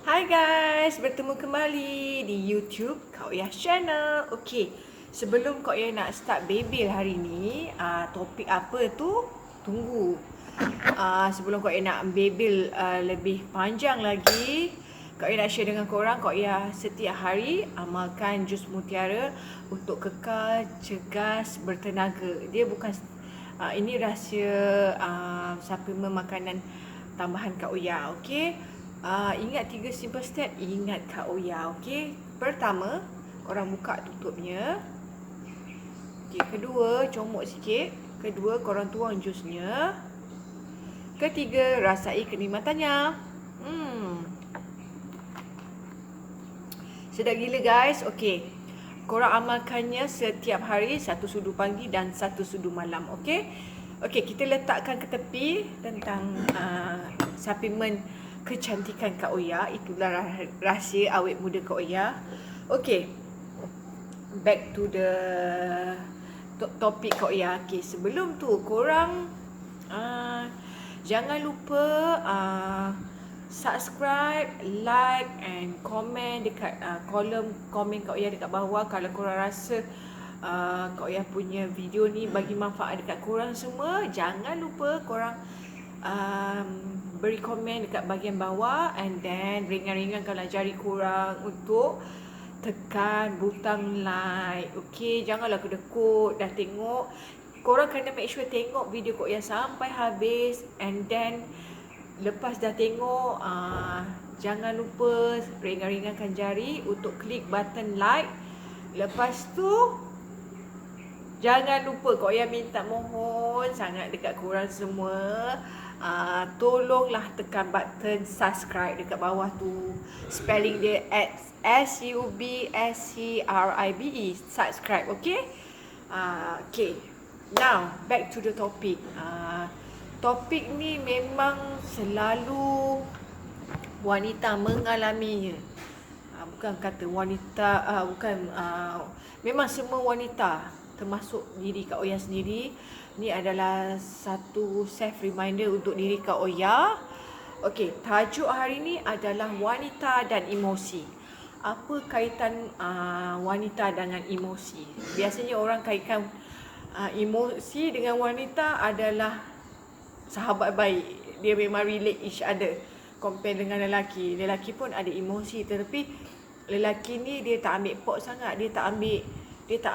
Hai guys, bertemu kembali di YouTube Kak Oyah Channel. Okey, sebelum Kak Oyah nak start Babel hari ni, topik apa tu? Tunggu. Sebelum Kak Oyah nak Babel lebih panjang lagi, Kak Oyah nak share dengan korang, Kak Oyah setiap hari amalkan jus mutiara untuk kekal, cergas, bertenaga. Dia bukan ini rahsia suplemen makanan tambahan Kak Oyah, okey? Ingat 3 simple step, ingat Kak Oya, okey? Pertama, korang buka tutupnya. Okey, kedua, comot sikit. Kedua, korang tuang jusnya. Ketiga, rasai kenikmatannya. Sedap gila guys. Okey. Korang amalkannya setiap hari, 1 sudu pagi dan 1 sudu malam, okey? Okey, kita letakkan ke tepi tentang suplemen kecantikan Kak Oya. Itulah rahsia awet muda Kak Oya. Okey, back to the topik Kak Oya. Okey, sebelum tu korang jangan lupa subscribe, like and comment dekat kolom komen Kak Oya dekat bawah. Kalau korang rasa Kak Oya punya video ni bagi manfaat dekat korang semua, jangan lupa korang beri komen dekat bahagian bawah, and then ringan-ringankanlah jari korang untuk tekan butang like. Okey, janganlah kedekut dah tengok. Korang kena make sure tengok video Kak Oya sampai habis, and then lepas dah tengok jangan lupa ringan-ringankan jari untuk klik button like. Lepas tu jangan lupa, Kak Oya minta mohon sangat dekat korang semua, tolonglah tekan button subscribe dekat bawah tu. Spelling dia SUBSCRIBE, subscribe, okay? Okay, now back to the topic. Topik ni memang selalu wanita mengalaminya. Bukan kata wanita, memang semua wanita, termasuk diri Kak Oya sendiri. Ni adalah satu self reminder untuk diri Kak Oya. Okey, tajuk hari ni adalah wanita dan emosi. Apa kaitan wanita dengan emosi? Biasanya orang kaitkan emosi dengan wanita adalah sahabat baik. Dia memang relate each other. Compare dengan lelaki. Lelaki pun ada emosi, tetapi lelaki ni dia tak ambil pot sangat. Dia tak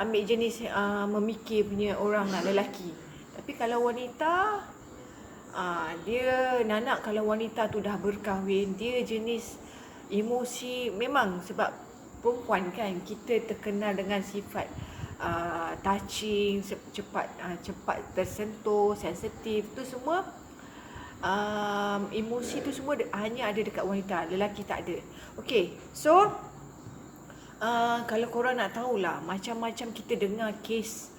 ambil jenis memikir punya orang lah, lelaki. Tapi kalau wanita, dia nak kalau wanita tu dah berkahwin, dia jenis emosi. Memang sebab perempuan kan, kita terkenal dengan sifat touching, cepat tersentuh, sensitif. Tu semua emosi tu semua hanya ada dekat wanita, lelaki tak ada. Okey, so kalau korang nak tahulah, macam-macam kita dengar kes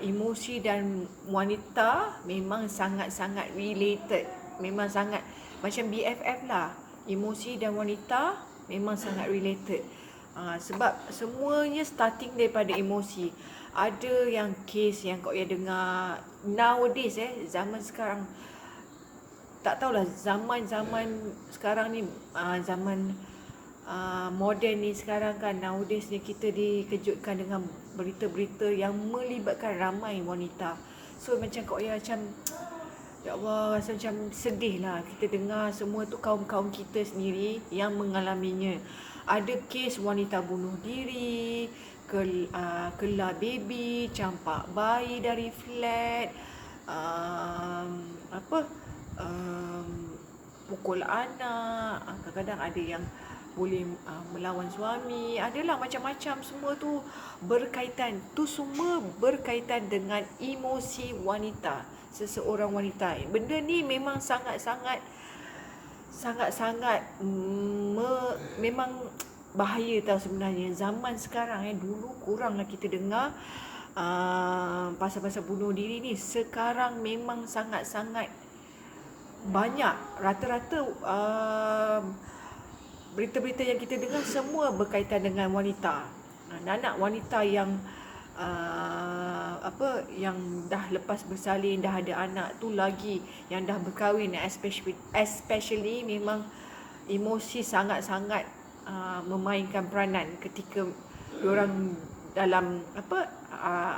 emosi dan wanita memang sangat-sangat related. Memang sangat macam BFF lah. Emosi dan wanita memang sangat related. Sebab semuanya starting daripada emosi. Ada yang kes yang Kak Oya dengar nowadays, zaman sekarang, tak tahulah, zaman sekarang ni, zaman moden ni sekarang kan, nowadays ni kita dikejutkan dengan berita-berita yang melibatkan ramai wanita. So macam Kak Oya macam, ya Allah, rasa macam sedih lah kita dengar semua tu kaum-kaum kita sendiri yang mengalaminya. Ada kes wanita bunuh diri, kelar baby, campak bayi dari flat, pukul anak, kadang-kadang ada yang boleh melawan suami. Adalah macam-macam, semua tu berkaitan. Tu semua berkaitan dengan emosi wanita, seseorang wanita. Benda ni memang sangat-sangat memang bahaya tau sebenarnya. Zaman sekarang dulu kuranglah kita dengar pasal-pasal bunuh diri ni. Sekarang memang sangat-sangat banyak. Rata-rata berita-berita yang kita dengar semua berkaitan dengan wanita. Anak wanita yang yang dah lepas bersalin, dah ada anak tu lagi, yang dah berkahwin, especially memang emosi sangat-sangat memainkan peranan ketika diorang dalam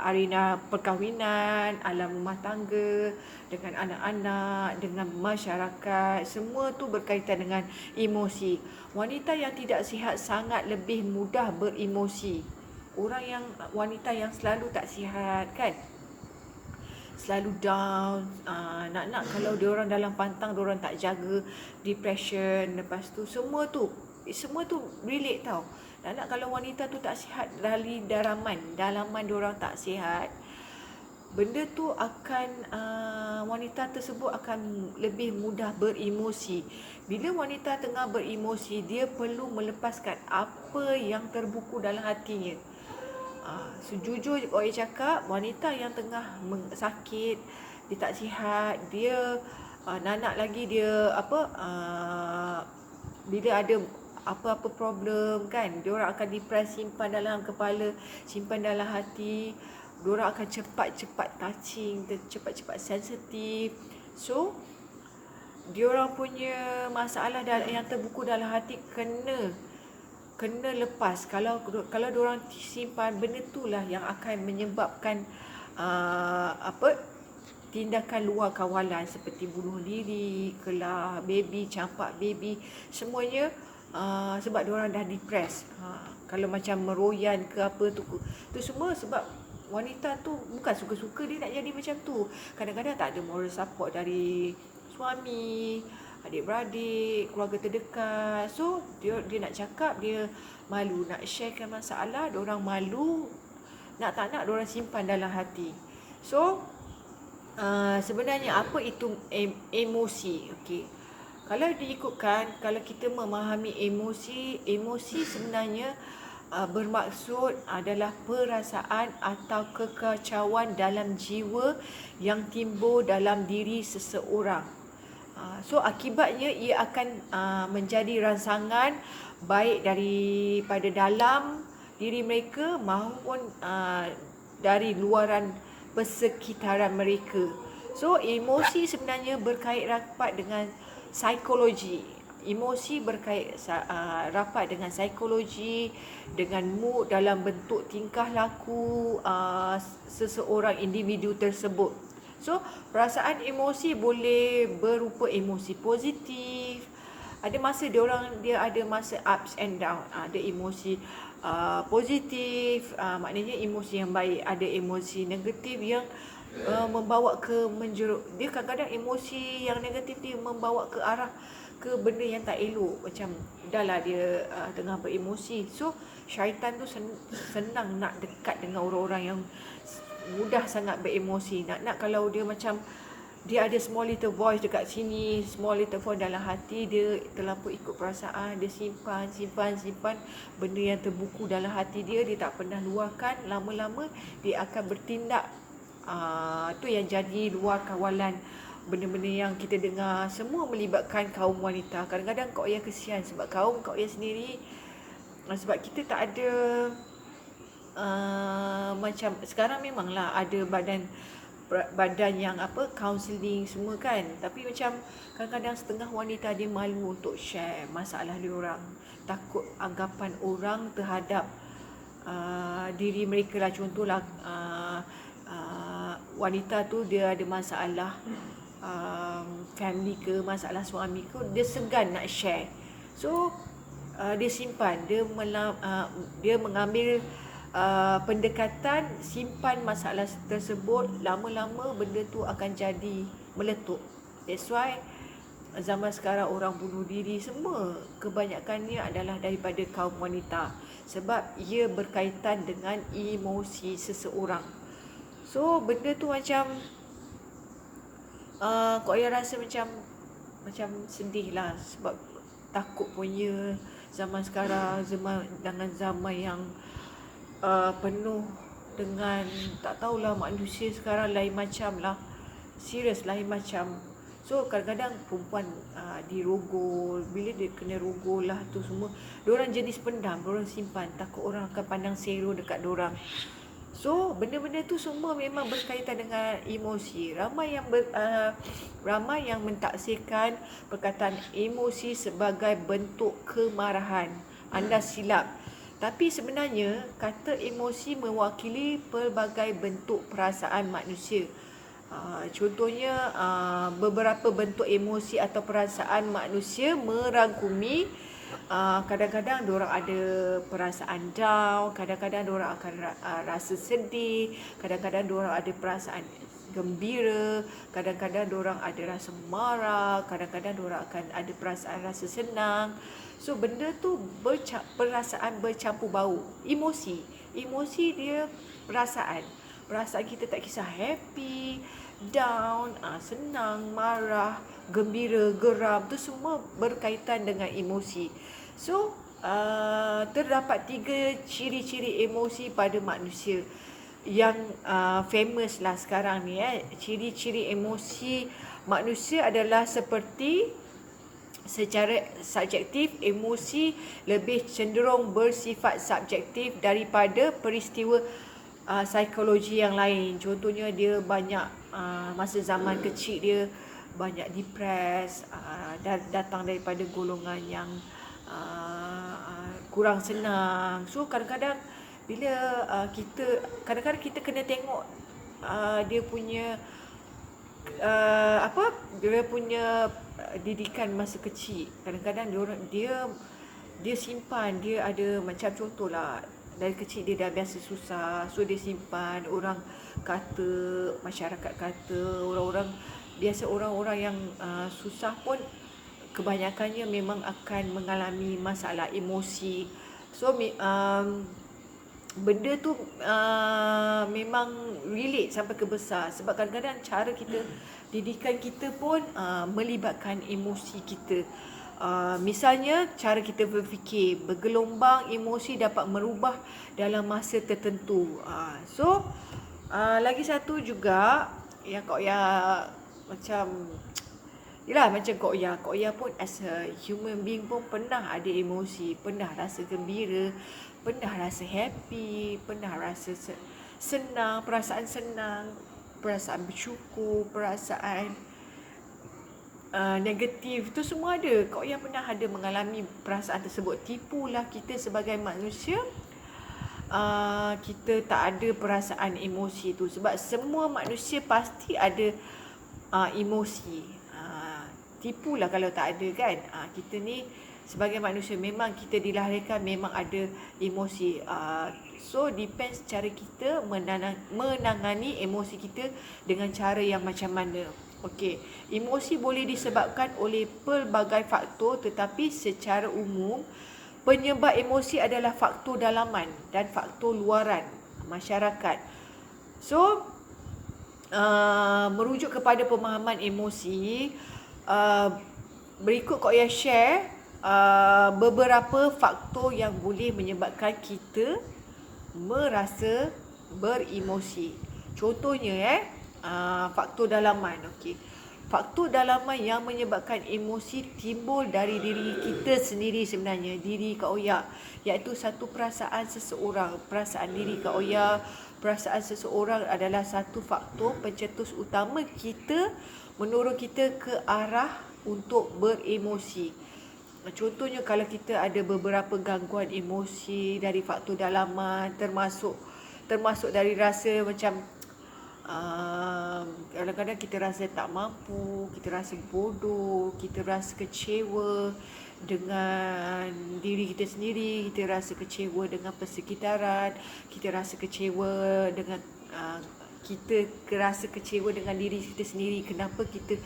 arena perkahwinan, alam rumah tangga, dengan anak-anak, dengan masyarakat. Semua tu berkaitan dengan emosi. Wanita yang tidak sihat sangat lebih mudah beremosi. Wanita yang selalu tak sihat kan, selalu down, nak kalau diorang dalam pantang, diorang tak jaga, depression. Lepas tu semua tu relate tau. Nak kalau wanita tu tak sihat dari dalaman diorang tak sihat, benda tu akan wanita tersebut akan lebih mudah beremosi. Bila wanita tengah beremosi, dia perlu melepaskan apa yang terbuku dalam hatinya. Sejujur orang cakap, wanita yang tengah sakit, dia tak sihat, dia nak lagi dia bila ada apa-apa problem kan, diorang akan depres, simpan dalam kepala, simpan dalam hati. Diorang akan cepat-cepat touching, cepat-cepat sensitif. So diorang punya masalah yang terbuku dalam hati kena lepas. Kalau diorang simpan, benda itulah yang akan menyebabkan tindakan luar kawalan seperti bunuh diri, kelah baby, campak baby, semuanya sebab diorang dah depres. Kalau macam meroyan ke apa tu semua sebab wanita tu bukan suka-suka dia nak jadi macam tu. Kadang-kadang tak ada moral support dari suami, adik-beradik, keluarga terdekat. So dia nak cakap, dia malu nak sharekan masalah, diorang malu, tak nak diorang simpan dalam hati. So sebenarnya apa itu emosi? Okey, kalau diikutkan, kalau kita memahami emosi sebenarnya bermaksud adalah perasaan atau kekacauan dalam jiwa yang timbul dalam diri seseorang. So akibatnya ia akan menjadi rangsangan baik daripada dalam diri mereka maupun dari luaran persekitaran mereka. So emosi sebenarnya berkait rapat dengan psikologi. Emosi berkait rapat dengan psikologi, dengan mood dalam bentuk tingkah laku seseorang individu tersebut. So perasaan emosi boleh berupa emosi positif. Ada masa dia ada masa ups and down. Ada emosi positif, maknanya emosi yang baik. Ada emosi negatif yang membawa ke menjeruk. Dia kadang-kadang emosi yang negatif dia membawa ke arah ke benda yang tak elok. Macam dah dia tengah beremosi. So syaitan tu senang nak dekat dengan orang-orang yang mudah sangat beremosi. Nak kalau dia macam dia ada small little voice dekat sini, small little voice dalam hati, dia terlampau ikut perasaan, dia simpan benda yang terbuku dalam hati dia tak pernah luahkan. Lama-lama dia akan bertindak. Tu yang jadi luar kawalan. Benda-benda yang kita dengar semua melibatkan kaum wanita. Kadang-kadang kau yang kesian sebab kaum kau yang sendiri, sebab kita tak ada macam sekarang memanglah ada badan yang counselling semua kan, tapi macam kadang-kadang setengah wanita dia malu untuk share masalah dia orang, takut anggapan orang terhadap diri mereka lah. Contohlah wanita tu dia ada masalah family ke, masalah suami ke, dia segan nak share. So dia simpan, dia mengambil pendekatan simpan masalah tersebut. Lama-lama benda tu akan jadi meletup. That's why zaman sekarang orang bunuh diri semua kebanyakannya adalah daripada kaum wanita, sebab ia berkaitan dengan emosi seseorang. So benda tu macam kau rasa macam sedih lah, sebab takut punya zaman sekarang, dengan zaman yang penuh dengan tak tahulah, manusia sekarang lain macam lah, serius lain macam. So kadang-kadang perempuan dirogol, bila dia kena rogol lah tu semua, diorang jenis pendam, diorang simpan, takut orang akan pandang sero dekat diorang. So benda-benda tu semua memang berkaitan dengan emosi. Ramai yang mentaksirkan perkataan emosi sebagai bentuk kemarahan. Anda silap. Tapi sebenarnya kata emosi mewakili pelbagai bentuk perasaan manusia. Contohnya beberapa bentuk emosi atau perasaan manusia merangkumi kadang-kadang diorang ada perasaan down, kadang-kadang diorang akan rasa sedih, kadang-kadang diorang ada perasaan gembira, kadang-kadang diorang ada rasa marah, kadang-kadang diorang akan ada perasaan rasa senang. So benda tu perasaan bercampur bau. Emosi dia perasaan. Perasaan kita tak kisah happy, down, senang, marah, gembira, geram, tu semua berkaitan dengan emosi. So terdapat 3 ciri-ciri emosi pada manusia yang famous lah sekarang ni. Ciri-ciri emosi manusia adalah seperti secara subjektif, emosi lebih cenderung bersifat subjektif daripada peristiwa psikologi yang lain. Contohnya dia banyak masa zaman kecil dia banyak depres, datang daripada golongan yang kurang senang. So kadang-kadang bila kadang-kadang kita kena tengok dia punya dia punya didikan masa kecil. Kadang-kadang dia simpan, dia ada macam contohlah dari kecil dia dah biasa susah, so dia simpan, orang kata, masyarakat kata, orang-orang yang susah pun kebanyakannya memang akan mengalami masalah emosi. So benda tu memang relate sampai ke besar, sebab kadang-kadang cara kita didikan kita pun melibatkan emosi kita. Misalnya cara kita berfikir, bergelombang emosi dapat merubah dalam masa tertentu. So lagi satu juga yang Kak Oya macam macam Kak Oya pun as a human being pun pernah ada emosi, pernah rasa gembira, pernah rasa happy, pernah rasa senang, perasaan bersyukur, perasaan negatif, tu semua ada. Kak Oya pernah ada mengalami perasaan tersebut. Tipulah kita sebagai manusia kita tak ada perasaan emosi tu, sebab semua manusia pasti ada emosi. Tipulah kalau tak ada kan. Kita ni sebagai manusia memang kita dilahirkan memang ada emosi. So depends cara kita menangani emosi kita dengan cara yang macam mana. Okey, emosi boleh disebabkan oleh pelbagai faktor, tetapi secara umum penyebab emosi adalah faktor dalaman dan faktor luaran masyarakat. So merujuk kepada pemahaman emosi, berikut Kak Oya share beberapa faktor yang boleh menyebabkan kita merasa beremosi. Contohnya faktor dalaman. Okey. Faktor dalaman yang menyebabkan emosi timbul dari diri kita sendiri sebenarnya, diri Kak Oya, iaitu satu perasaan seseorang. Perasaan diri Kak Oya, perasaan seseorang adalah satu faktor pencetus utama kita menurun kita ke arah untuk beremosi. Contohnya kalau kita ada beberapa gangguan emosi dari faktor dalaman, termasuk dari rasa macam kadang-kadang kita rasa tak mampu, kita rasa bodoh, kita rasa kecewa dengan diri kita sendiri, kita rasa kecewa dengan persekitaran, kita rasa kecewa dengan diri kita sendiri. Kenapa kita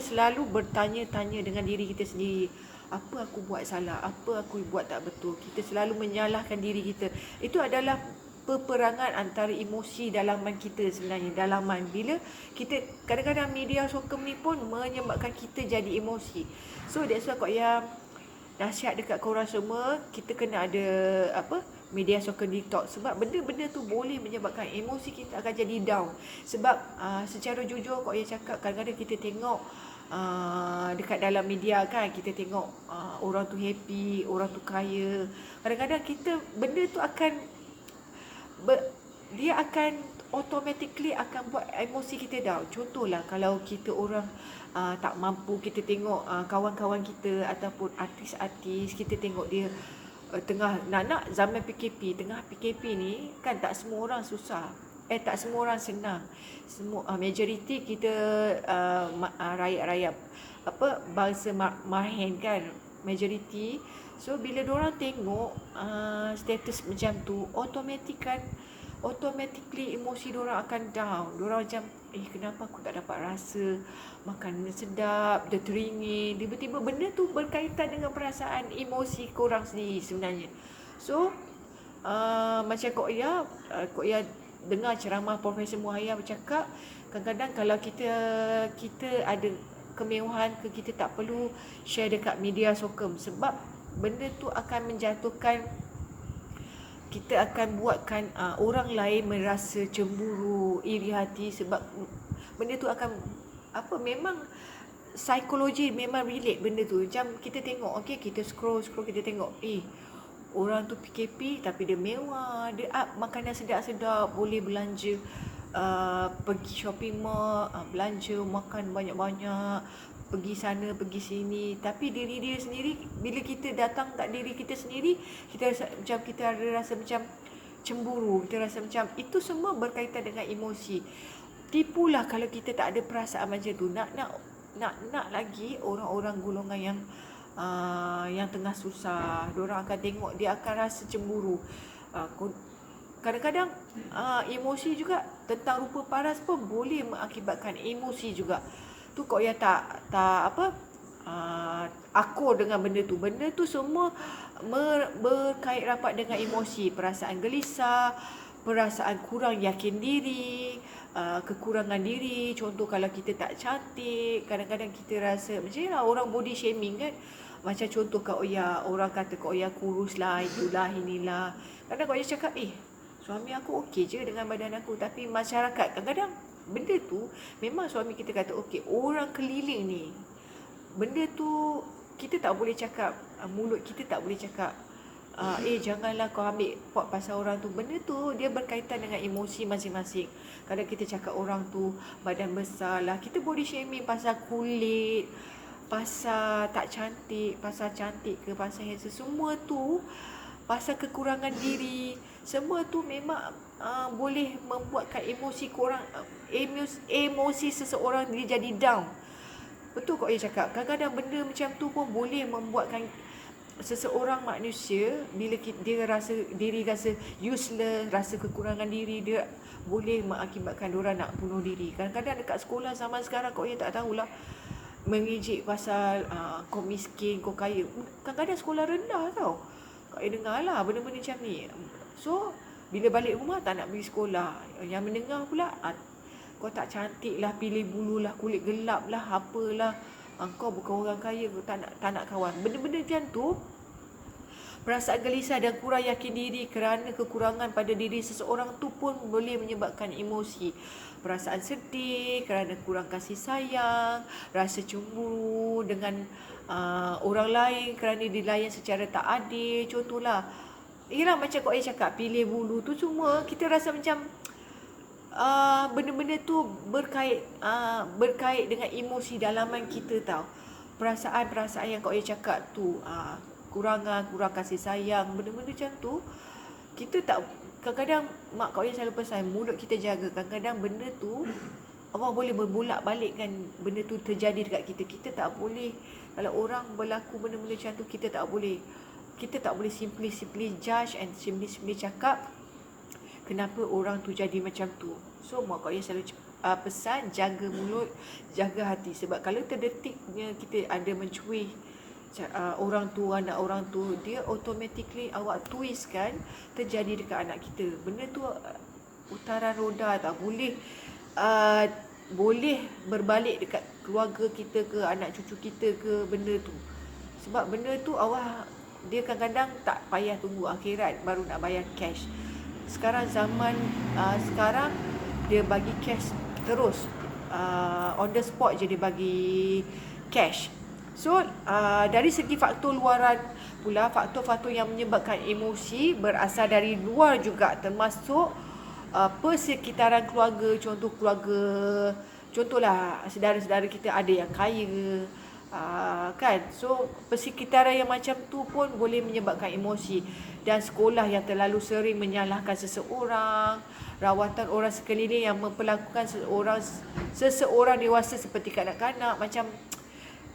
selalu bertanya-tanya dengan diri kita sendiri, apa aku buat salah, apa aku buat tak betul. Kita selalu menyalahkan diri kita. Itu adalah peperangan antara emosi dalaman kita sebenarnya. Dalaman, bila kita kadang-kadang media sosial ni pun menyebabkan kita jadi emosi. So that's why Kak Oya nasihat dekat korang semua, kita kena ada media sosial detox, sebab benda-benda tu boleh menyebabkan emosi kita akan jadi down. Sebab secara jujur Kak Oya cakap, kadang-kadang kita tengok dekat dalam media kan, kita tengok orang tu happy, orang tu kaya, kadang-kadang benda tu akan dia akan automatically akan buat emosi kita down. Contohlah kalau kita orang tak mampu, kita tengok kawan-kawan kita ataupun artis-artis, kita tengok dia tengah nak zaman PKP, tengah PKP ni kan tak semua orang susah. Tak semua orang senang. Semua majoriti kita rakyat-rakyat bangsa marhen kan, majoriti. So bila diorang tengok status macam tu, automatically emosi diorang akan down. Diorang macam kenapa aku tak dapat rasa makan sedap, dia teringin. Tiba-tiba benda tu berkaitan dengan perasaan emosi korang sendiri sebenarnya. So macam Kak Oya dengar ceramah Profesor Muhaya bercakap, kadang-kadang kalau kita ada kemewahan ke, kita tak perlu share dekat media sosial, sebab benda tu akan menjatuhkan, kita akan buatkan orang lain merasa cemburu, iri hati, sebab benda tu akan memang psikologi memang relate benda tu. Macam kita tengok, kita scroll kita tengok orang tu PKP tapi dia mewah, dia makanan sedap-sedap, boleh belanja, pergi shopping mall, belanja, makan banyak-banyak, pergi sana, pergi sini. Tapi diri dia sendiri, bila kita datang kat diri kita sendiri, kita ada rasa macam cemburu, kita rasa macam itu semua berkaitan dengan emosi. Tipulah kalau kita tak ada perasaan macam tu. Nak lagi orang-orang golongan yang tengah susah, diorang akan tengok, dia akan rasa cemburu. Kadang-kadang emosi juga tentang rupa paras pun boleh mengakibatkan emosi juga. Tu Kak Oya tak akur dengan benda tu. Benda tu semua berkait rapat dengan emosi, perasaan gelisah, perasaan kurang yakin diri, kekurangan diri. Contoh kalau kita tak cantik, kadang-kadang kita rasa macam lah orang body shaming kan. Macam contoh Kak Oya, orang kata Kak Oya kurus lah, itulah, inilah. Kadang Kak Oya cakap, suami aku okey je dengan badan aku. Tapi masyarakat kadang-kadang benda tu memang suami kita kata okey, orang keliling ni, benda tu kita tak boleh cakap, mulut kita tak boleh cakap janganlah kau ambil pot pasal orang tu. Benda tu dia berkaitan dengan emosi masing-masing. Kadang kita cakap orang tu badan besar lah, kita body shaming pasal kulit, pasal tak cantik, pasal cantik ke, pasal handsome, semua tu pasal kekurangan diri. Semua tu memang boleh membuatkan emosi korang, emosi seseorang dia jadi down. Betul Kak Oya cakap, kadang-kadang benda macam tu pun boleh membuatkan seseorang manusia, bila dia rasa diri rasa useless, rasa kekurangan diri, dia boleh mengakibatkan diorang nak bunuh diri. Kadang-kadang dekat sekolah zaman sekarang Kak Oya tak tahulah, mengejek pasal kau miskin, kau kaya. Kadang-kadang sekolah rendah tau, Kak Oya dengar lah benda-benda macam ni. So bila balik rumah tak nak pergi sekolah. Yang mendengar pula, kau tak cantik lah, pilih bulu lah, kulit gelap lah, apalah, kau bukan orang kaya, kau tak nak kawan. Benda-benda macam tu, perasaan gelisah dan kurang yakin diri kerana kekurangan pada diri seseorang tu pun boleh menyebabkan emosi. Perasaan sedih kerana kurang kasih sayang, rasa cemburu dengan orang lain kerana dilayan secara tak adil. Contohlah, macam Kak Oya cakap, pilih bulu tu semua, kita rasa macam benda-benda tu berkait dengan emosi dalaman kita tau. Perasaan-perasaan yang Kak Oya cakap tu, kurang kasih sayang, benda-benda macam tu, kita tak, kadang-kadang mak Kak Oya selalu pesan, mulut kita jaga. Kadang-kadang benda tu Allah boleh berbolak balik kan, benda tu terjadi dekat kita. Kita tak boleh, kalau orang berlaku benda-benda macam tu, kita tak boleh simply judge and simply cakap kenapa orang tu jadi macam tu. So mak Kak Oya selalu pesan, jaga mulut, jaga hati. Sebab kalau terdetiknya kita ada mencuih orang tu, anak orang tu, dia automatically awak twist kan, terjadi dekat anak kita. Benda tu putaran roda tak boleh berbalik dekat keluarga kita ke, anak cucu kita ke, benda tu. Sebab benda tu awak, dia kadang-kadang tak payah tunggu akhirat baru nak bayar cash. Sekarang zaman sekarang dia bagi cash terus, on the spot je dia bagi cash. So dari segi faktor luaran pula, faktor-faktor yang menyebabkan emosi berasal dari luar juga, termasuk persekitaran keluarga, contohlah saudara-saudara kita ada yang kaya, kan. So persekitaran yang macam tu pun boleh menyebabkan emosi. Dan sekolah yang terlalu sering menyalahkan seseorang, rawatan orang sekeliling yang memperlakukan seseorang dewasa seperti kanak-kanak. Macam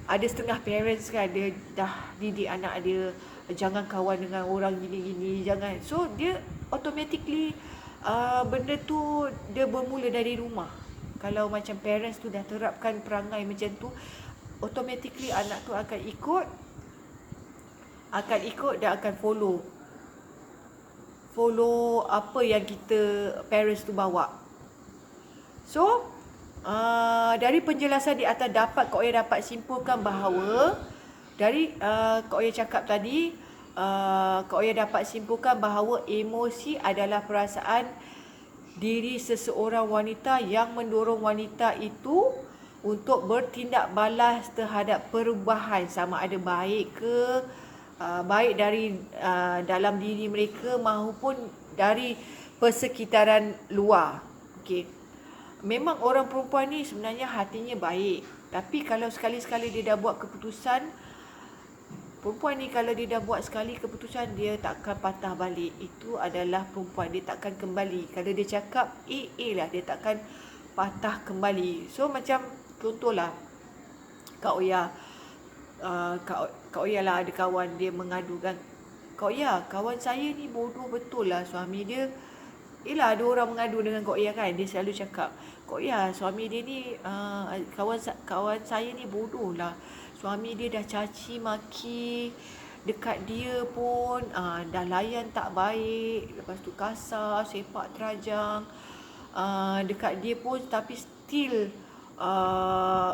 ada setengah parents kan, dia dah didik anak dia, jangan kawan dengan orang gini-gini, jangan. So dia automatically benda tu dia bermula dari rumah. Kalau macam parents tu dah terapkan perangai macam tu, automatically anak tu akan ikut dan akan follow apa yang kita parents tu bawa. So dari penjelasan di atas Kak Oya dapat simpulkan bahawa dari Kak Oya cakap tadi, Kak Oya dapat simpulkan bahawa emosi adalah perasaan diri seseorang wanita yang mendorong wanita itu untuk bertindak balas terhadap perubahan, sama ada baik dari dalam diri mereka maupun dari persekitaran luar. Okey. Memang orang perempuan ni sebenarnya hatinya baik, tapi kalau sekali-sekali dia dah buat keputusan, perempuan ni kalau dia dah buat sekali keputusan, dia takkan patah balik. Itu adalah perempuan, dia takkan kembali. Kalau dia cakap A lah, dia takkan patah kembali. So macam contohlah Kak Oya, Kak Oya lah ada kawan dia mengadukan, Kak Oya, kawan saya ni bodoh betul lah suami dia. Yelah, ada orang mengadu dengan Kak Oya kan, dia selalu cakap, Kak Oya, suami dia ni kawan saya ni bodoh lah. Suami dia dah caci maki dekat dia pun dah layan tak baik, lepas tu kasar, sepak terajang dekat dia pun, tapi still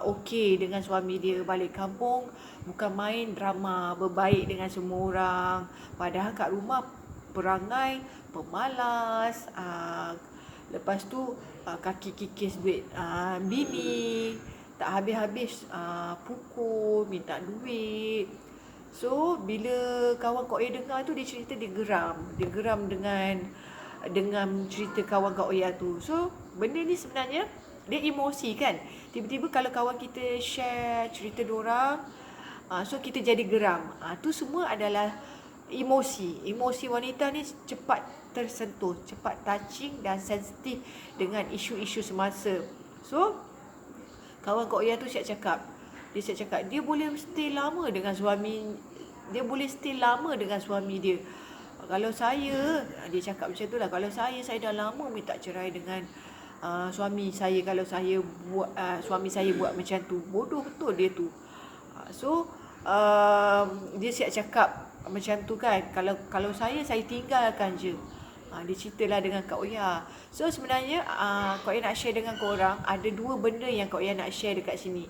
okey dengan suami dia. Balik kampung bukan main drama, berbaik dengan semua orang, padahal kat rumah perangai pemalas, lepas tu kaki kikis duit bini, tak habis-habis pukul, minta duit. So bila kawan Kak Oya dengar tu, dia cerita dia geram dengan cerita kawan Kak Oya tu. So benda ni sebenarnya dia emosi kan. Tiba-tiba kalau kawan kita share cerita diorang, so kita jadi geram. Tu semua adalah emosi. Emosi wanita ni cepat tersentuh, cepat touching dan sensitif dengan isu-isu semasa. So kawan Kak Oya tu siap cakap, dia boleh stay lama dengan suami dia. Kalau saya, dia cakap macam tu lah, kalau saya dah lama minta cerai dengan suami saya. Kalau suami saya buat macam tu, bodoh betul dia tu. So dia siap cakap macam tu kan, kalau saya tinggalkan je. Dia ceritalah dengan Kak Oya. So sebenarnya Kak Oya nak share dengan korang, ada dua benda yang Kak Oya nak share dekat sini.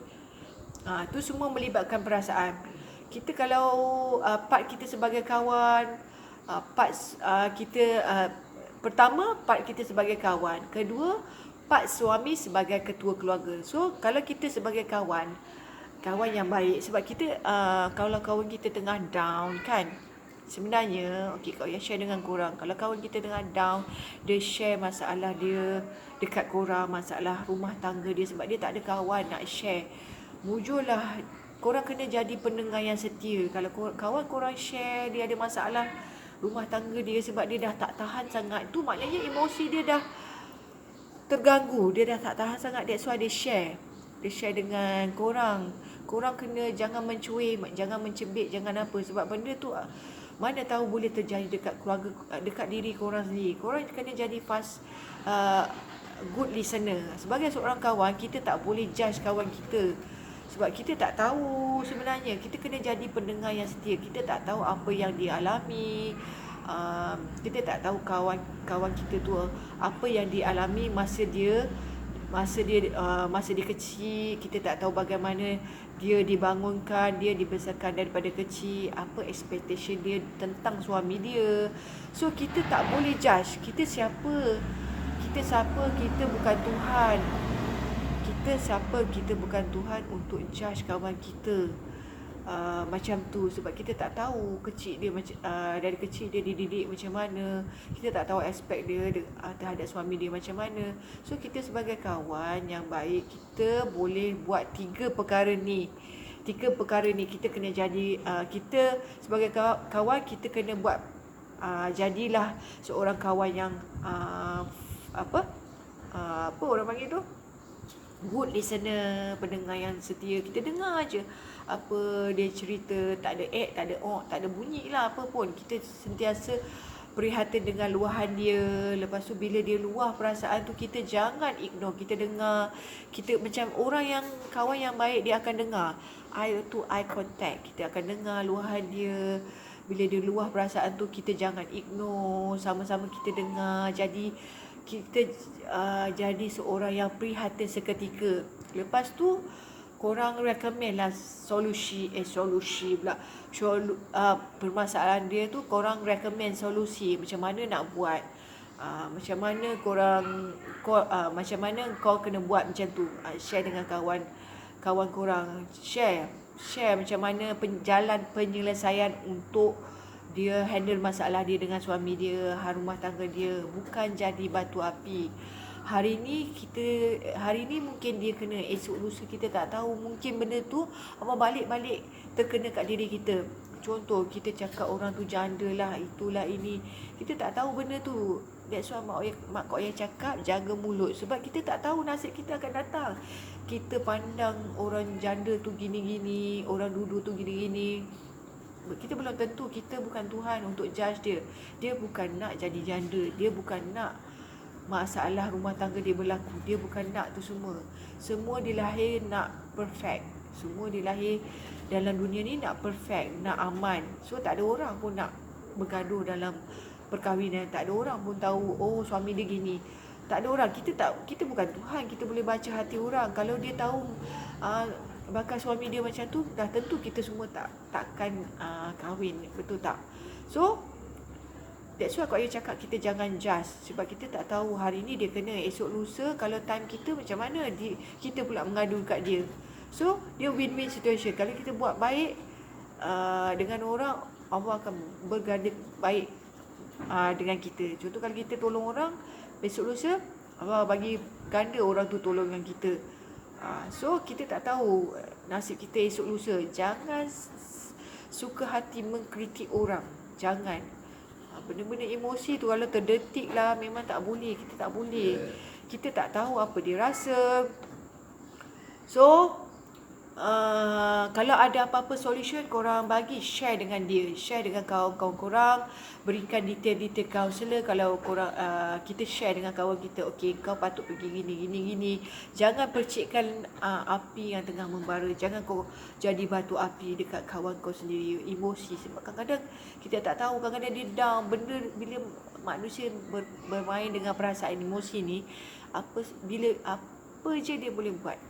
Tu semua melibatkan perasaan. Kita kalau part kita sebagai kawan, pertama part kita sebagai kawan, kedua part suami sebagai ketua keluarga. So kalau kita sebagai kawan yang baik, sebab kita kalau kawan kita tengah down kan, sebenarnya Kak Oya share dengan korang, kalau kawan kita tengah down, dia share masalah dia dekat korang, masalah rumah tangga dia, sebab dia tak ada kawan nak share. Mujurlah, korang kena jadi pendengar yang setia. Kalau kawan korang share dia ada masalah rumah tangga dia, sebab dia dah tak tahan sangat, tu maknanya emosi dia dah terganggu, dia dah tak tahan sangat. That's why dia share dengan korang. Korang kena jangan mencuit, jangan mencebik, jangan apa, sebab benda tu mana tahu boleh terjadi dekat keluarga, dekat diri korang sendiri. Korang kena jadi good listener. Sebagai seorang kawan, kita tak boleh judge kawan kita, sebab kita tak tahu sebenarnya. Kita kena jadi pendengar yang setia. Kita tak tahu apa yang dia alami. Kita tak tahu kawan kita tu apa yang dia alami masa dia kecil. Kita tak tahu bagaimana dia dibangunkan, dia dibesarkan daripada kecil, apa expectation dia tentang suami dia. So kita tak boleh judge. Kita siapa? Kita bukan Tuhan. Kita bukan Tuhan untuk judge kawan kita. macam tu. Sebab kita tak tahu kecil dia dari kecil dia dididik macam mana. Kita tak tahu aspek dia terhadap suami dia macam mana. So kita sebagai kawan yang baik, kita boleh buat 3 perkara ni. 3 perkara ni kita kena jadi, kita sebagai kawan kita kena buat, jadilah seorang kawan yang apa orang panggil tu, good listener, pendengar yang setia. Kita dengar aje apa dia cerita, tak ada tak ada tak ada bunyi lah apa pun. Kita sentiasa prihatin dengan luahan dia. Lepas tu bila dia luah perasaan tu, kita jangan ignore, kita dengar. Kita macam orang yang kawan yang baik, dia akan dengar, eye to eye contact. Kita akan dengar luahan dia. Bila dia luah perasaan tu, kita jangan ignore, sama-sama kita dengar. Jadi kita jadi seorang yang prihatin seketika. Lepas tu korang recommend lah solusi pula. Permasalahan dia tu, korang recommend solusi macam mana nak buat. Macam mana macam mana kau kena buat macam tu. Share dengan kawan korang. Share macam mana jalan penyelesaian untuk dia handle masalah dia dengan suami dia, rumah tangga dia. Bukan jadi batu api. Hari ni mungkin dia kena, esok lusa kita tak tahu. Mungkin benda tu balik-balik terkena kat diri kita. Contoh, kita cakap orang tu janda lah, itulah ini. Kita tak tahu benda tu. That's why mak kau yang cakap, jaga mulut. Sebab kita tak tahu nasib kita akan datang. Kita pandang orang janda tu gini-gini, orang duduk tu gini-gini. Kita belum tentu, kita bukan Tuhan untuk judge dia. Dia bukan nak jadi janda. Dia bukan nak masalah rumah tangga dia berlaku. Dia bukan nak tu semua. Semua dilahir nak perfect. Semua dilahir dalam dunia ni nak perfect, nak aman. So tak ada orang pun nak bergaduh dalam perkahwinan. Tak ada orang pun tahu, oh suami dia gini. Tak ada orang. Kita bukan Tuhan. Kita boleh baca hati orang. Kalau dia tahu bakal suami dia macam tu, dah tentu kita semua takkan kahwin. Betul tak? So that's why Kak Aya cakap kita jangan judge. Sebab kita tak tahu hari ni dia kena, esok lusa kalau time kita macam mana, kita pula mengadu kat dia. So dia win-win situation. Kalau kita buat baik dengan orang, Allah akan berganda baik dengan kita. Contoh kalau kita tolong orang, besok lusa Allah bagi ganda orang tu tolong dengan kita. So kita tak tahu nasib kita esok lusa. Jangan suka hati mengkritik orang. Jangan. Benda-benda emosi tu kalau terdetik lah, memang tak boleh. Kita tak boleh. Kita tak tahu apa dia rasa. So kalau ada apa-apa solution, korang share dengan dia, share dengan kawan-kawan korang, berikan detail-detail kaunselor. Kalau korang kita share dengan kawan kita, okey kau patut pergi gini. Jangan percikkan api yang tengah membara. Jangan kau jadi batu api dekat kawan kau sendiri. Emosi, sebab kadang-kadang kita tak tahu, kadang-kadang dia down. Benda bila manusia bermain dengan perasaan emosi ni, apa je dia boleh buat.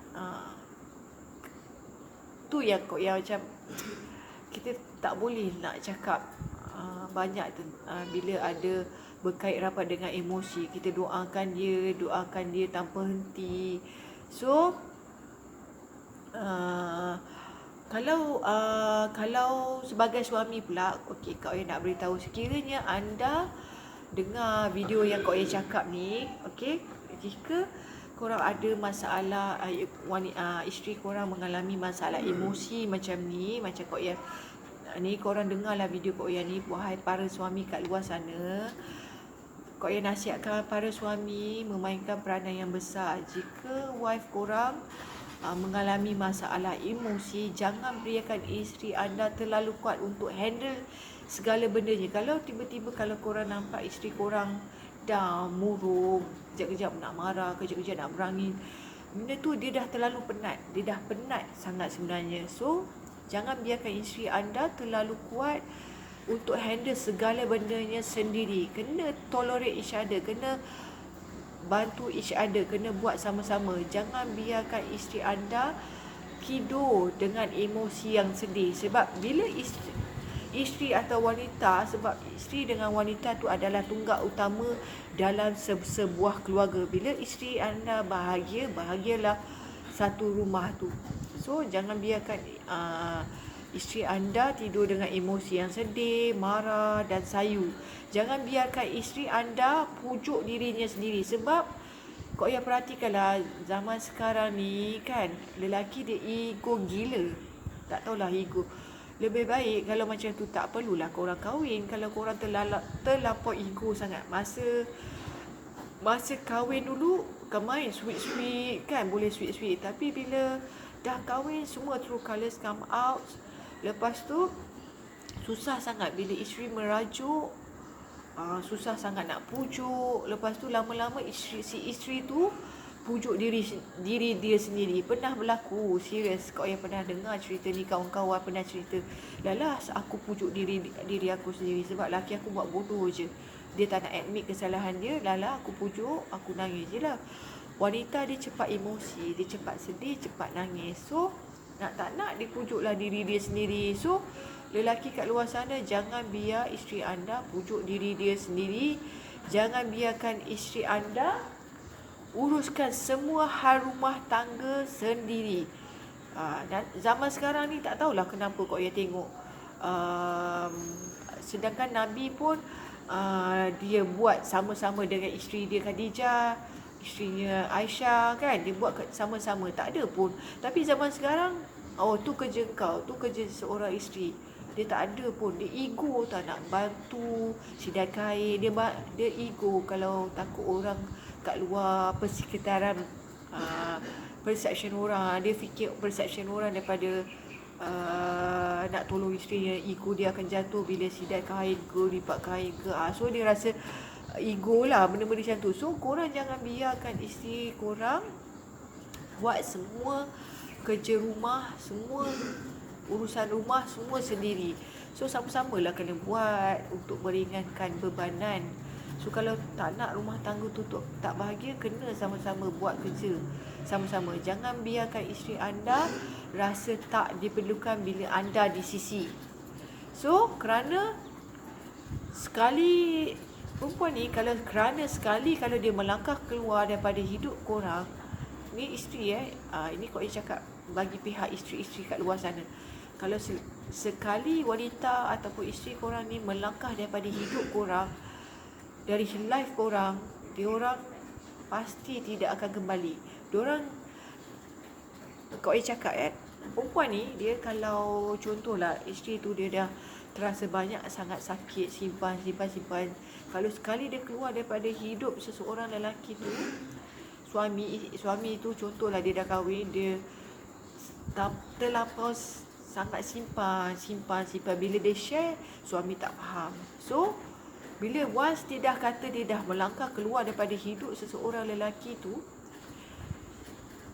Tu yang macam kita tak boleh nak cakap banyak tu. Bila ada berkait rapat dengan emosi, kita doakan dia tanpa henti. So kalau sebagai suami pula, okey, Kak Aya nak beritahu, sekiranya anda dengar video yang Kak Aya cakap ni, okey, jika korang ada masalah, isteri korang mengalami masalah emosi macam ni, macam Kak Aya ni, korang dengarlah video Kak Aya ni. Wahai para suami kat luar sana, Kak Aya nasihatkan para suami memainkan peranan yang besar. Jika wife korang mengalami masalah emosi, jangan biarkan isteri anda terlalu kuat untuk handle segala bendanya. Kalau tiba-tiba kalau korang nampak isteri korang dah murung, kejap-kejap nak marah, kejap-kejap nak berangin, benda tu dia dah terlalu penat. Dia dah penat sangat sebenarnya. So jangan biarkan isteri anda terlalu kuat untuk handle segala bendanya sendiri. Kena tolerate each other, kena bantu each other, kena buat sama-sama. Jangan biarkan isteri anda tidur dengan emosi yang sedih. Sebab bila isteri atau wanita, sebab isteri dengan wanita tu adalah tunggak utama dalam sebuah keluarga. Bila isteri anda bahagia, bahagialah satu rumah tu. So jangan biarkan Isteri anda tidur dengan emosi yang sedih, marah dan sayu. Jangan biarkan isteri anda pujuk dirinya sendiri. Sebab kau yang perhatikanlah zaman sekarang ni kan, lelaki dia ego gila. Tak tahulah ego. Lebih baik kalau macam tu tak perlulah korang kahwin. Kalau korang terlampau ego sangat. Masa kahwin dulu kan main sweet-sweet kan, boleh sweet-sweet. Tapi bila dah kahwin semua true colours come out. Lepas tu susah sangat bila isteri merajuk, susah sangat nak pujuk. Lepas tu lama-lama si isteri tu pujuk diri dia sendiri. Pernah berlaku, serius. Kau yang pernah dengar cerita ni, kawan-kawan pernah cerita, Lala aku pujuk diri aku sendiri sebab laki aku buat bodoh je. Dia tak nak admit kesalahan dia. Lala aku pujuk, aku nangis je lah. Wanita dia cepat emosi, dia cepat sedih, cepat nangis. So nak tak nak dia pujuklah diri dia sendiri. So lelaki kat luar sana, jangan biar isteri anda pujuk diri dia sendiri. Jangan biarkan isteri anda uruskan semua hal rumah tangga sendiri. Dan zaman sekarang ni tak tahulah kenapa kau ya tengok. Sedangkan Nabi pun dia buat sama-sama dengan isteri dia Khadijah, isterinya Aisyah kan, dia buat sama-sama, tak ada pun. Tapi zaman sekarang, tu kerja kau, tu kerja seorang isteri. Dia tak ada pun, dia ego, tak nak bantu sidai kain, dia ego kalau takut orang kat luar persekitaran, perception orang, dia fikir perception orang daripada nak tolong isterinya. Ego dia akan jatuh bila sidai kain ke, lipat kain ke. So dia rasa ego lah, benda-benda macam tu. So korang jangan biarkan isteri korang buat semua kerja rumah, semua urusan rumah semua sendiri. So sama-sama lah kena buat untuk meringankan bebanan. So kalau tak nak rumah tangga tu tak bahagia, kena sama-sama buat kerja sama-sama. Jangan biarkan isteri anda rasa tak diperlukan bila anda di sisi. So kerana sekali perempuan ni, kerana sekali kalau dia melangkah keluar daripada hidup korang, ni isteri ini kau cakap bagi pihak isteri-isteri kat luar sana. Kalau sekali wanita ataupun isteri korang ni melangkah daripada hidup korang, dari life korang, diorang pasti tidak akan kembali. Diorang, kau cakap perempuan ni, dia kalau contohlah isteri tu dia dah terasa banyak sangat sakit, simpan. Kalau sekali dia keluar daripada hidup seseorang lelaki tu, suami tu contohlah dia dah kahwin, dia terlampau sangat simpan. Bila dia share, suami tak faham. So bila once dia dah kata dia dah melangkah keluar daripada hidup seseorang lelaki tu,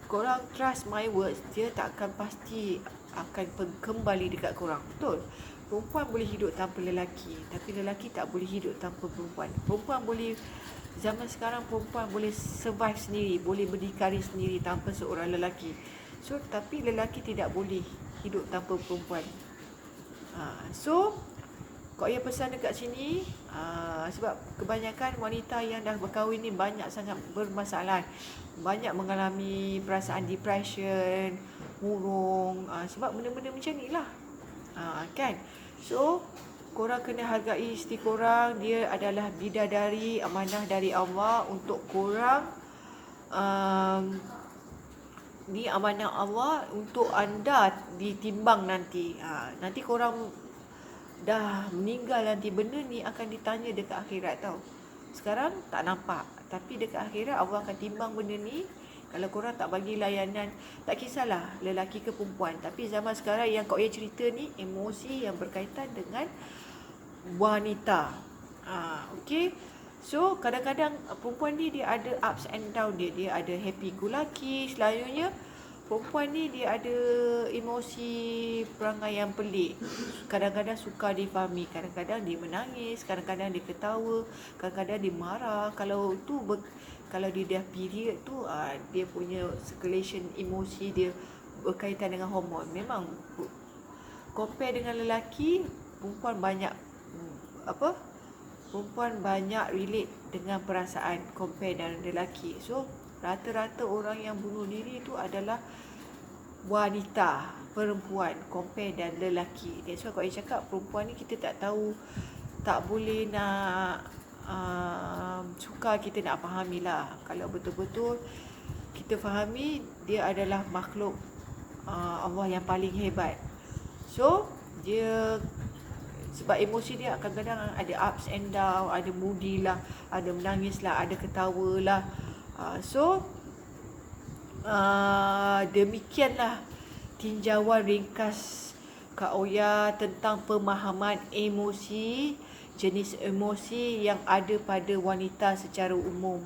korang trust my words, dia tak akan pasti akan kembali dekat korang. Betul? Perempuan boleh hidup tanpa lelaki, tapi lelaki tak boleh hidup tanpa perempuan. Zaman sekarang perempuan boleh survive sendiri, boleh berdikari sendiri tanpa seorang lelaki. So tapi lelaki tidak boleh hidup tanpa perempuan. So kau yang pesan dekat sini, sebab kebanyakan wanita yang dah berkahwin ni banyak sangat bermasalah. Banyak mengalami perasaan depression, murung, sebab benda-benda macam ni lah. Kan? So korang kena hargai isteri korang. Dia adalah bidadari, amanah dari Allah untuk korang. Ni amanah Allah untuk anda ditimbang nanti. Nanti korang dah meninggal, nanti benda ni akan ditanya dekat akhirat tau. Sekarang tak nampak, tapi dekat akhirat Allah akan timbang benda ni. Kalau korang tak bagi layanan, tak kisahlah lelaki ke perempuan, tapi zaman sekarang yang kau cerita ni emosi yang berkaitan dengan wanita. Okay. So kadang-kadang perempuan ni dia ada ups and down dia ada happy go lucky. Selalunya perempuan ni dia ada emosi perangai yang pelik. Kadang-kadang suka difahami, kadang-kadang dia menangis, kadang-kadang dia ketawa, kadang-kadang dia marah. Kalau dia dah period tu, dia punya circulation emosi dia berkaitan dengan hormon. Memang compare dengan lelaki, perempuan banyak relate dengan perasaan compare dengan lelaki. So rata-rata orang yang bunuh diri tu adalah wanita, perempuan, compare dan lelaki. That's why kalau cakap perempuan ni kita tak tahu, tak boleh nak suka kita nak fahami lah. Kalau betul-betul kita fahami, dia adalah makhluk Allah yang paling hebat. So dia, sebab emosi dia kadang-kadang ada ups and down, ada moody lah, ada menangis lah, ada ketawa lah. Demikianlah tinjauan ringkas Kak Oya tentang pemahaman emosi, jenis emosi yang ada pada wanita secara umum.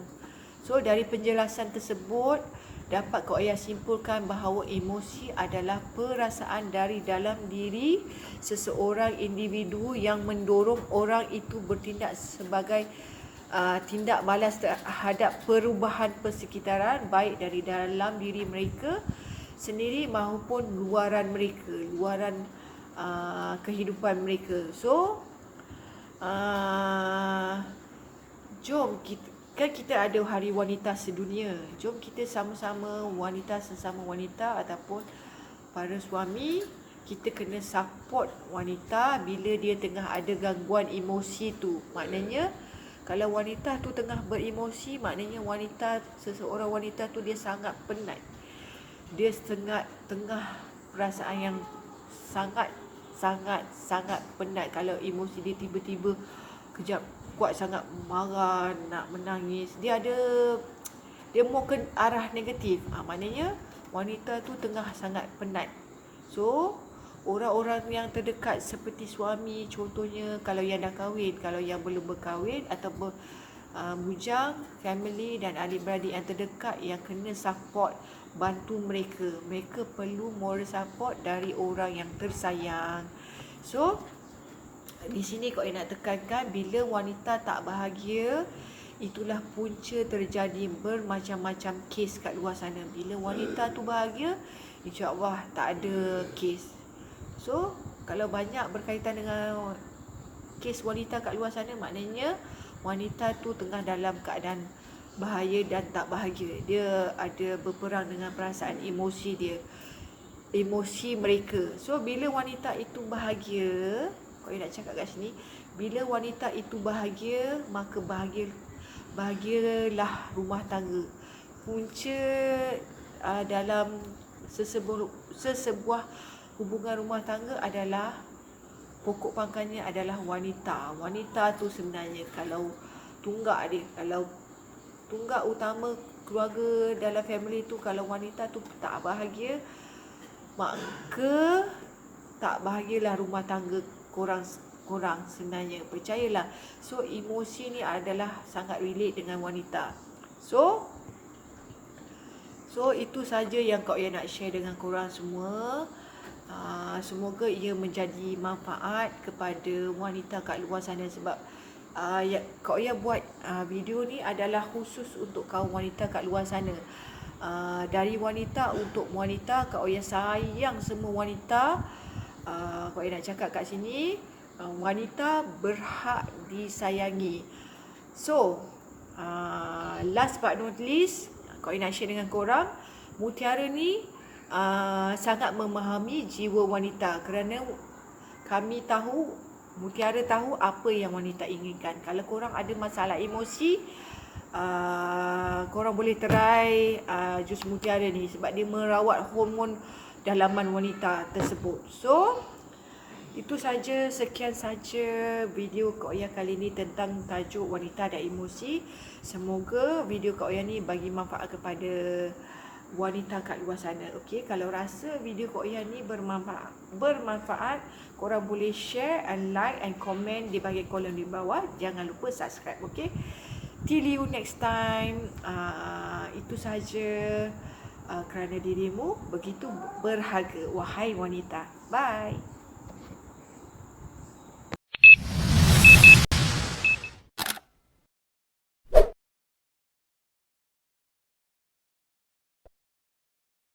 So dari penjelasan tersebut dapat Kak Oya simpulkan bahawa emosi adalah perasaan dari dalam diri seseorang individu yang mendorong orang itu bertindak sebagai tindak balas terhadap perubahan persekitaran, baik dari dalam diri mereka sendiri maupun luaran mereka, luaran kehidupan mereka. So jom kita ada Hari Wanita Sedunia. Jom kita sama-sama wanita, sesama wanita ataupun para suami, kita kena support wanita bila dia tengah ada gangguan emosi tu. Maknanya kalau wanita tu tengah beremosi, maknanya seseorang wanita tu dia sangat penat. Dia tengah perasaan yang sangat penat. Kalau emosi dia tiba-tiba kejap kuat sangat marah, nak menangis, dia mau ke arah negatif. Maknanya wanita tu tengah sangat penat. So orang-orang yang terdekat seperti suami contohnya, kalau yang dah kahwin, kalau yang belum berkahwin ataupun bujang, family dan adik-beradik yang terdekat yang kena support, bantu mereka. Mereka perlu moral support dari orang yang tersayang. So di sini kau nak tekankan, bila wanita tak bahagia, itulah punca terjadi bermacam-macam kes kat luar sana. Bila wanita tu bahagia, insya-Allah tak ada kes. So kalau banyak berkaitan dengan kes wanita kat luar sana, maknanya wanita tu tengah dalam keadaan bahaya dan tak bahagia. Dia ada berperang dengan perasaan emosi dia, emosi mereka. So bila wanita itu bahagia, kau nak cakap kat sini, bila wanita itu bahagia, maka bahagialah rumah tangga. Punca dalam sesebuah hubungan rumah tangga adalah, pokok pangkalnya adalah wanita. Wanita tu sebenarnya kalau tunggak utama keluarga dalam family tu, kalau wanita tu tak bahagia, maka tak bahagialah rumah tangga korang sebenarnya. Percayalah. So emosi ni adalah sangat relate dengan wanita. So itu saja yang Kak Oya nak share dengan korang semua. Semoga ia menjadi manfaat kepada wanita kat luar sana. Sebab Kak Oya buat video ni adalah khusus untuk kaum wanita kat luar sana. Dari wanita untuk wanita, Kak Oya sayang semua wanita. Kak Oya nak cakap kat sini, wanita berhak disayangi. So last but not least, Kak Oya nak share dengan korang, Mutiara ni sangat memahami jiwa wanita, kerana kami tahu, Mutiara tahu apa yang wanita inginkan. Kalau korang ada masalah emosi, korang boleh try jus Mutiara ni, sebab dia merawat hormon dalaman wanita tersebut. So itu saja, sekian saja video Kak Oya kali ni tentang tajuk wanita dan emosi. Semoga video Kak Oya ni bagi manfaat kepada wanita kat luar sana. Okey, kalau rasa video Kak Oya ni bermanfaat, korang boleh share and like and comment di bahagian kolom di bawah. Jangan lupa subscribe. Okey, till you next time. Itu saja, kerana dirimu begitu berharga, wahai wanita. Bye.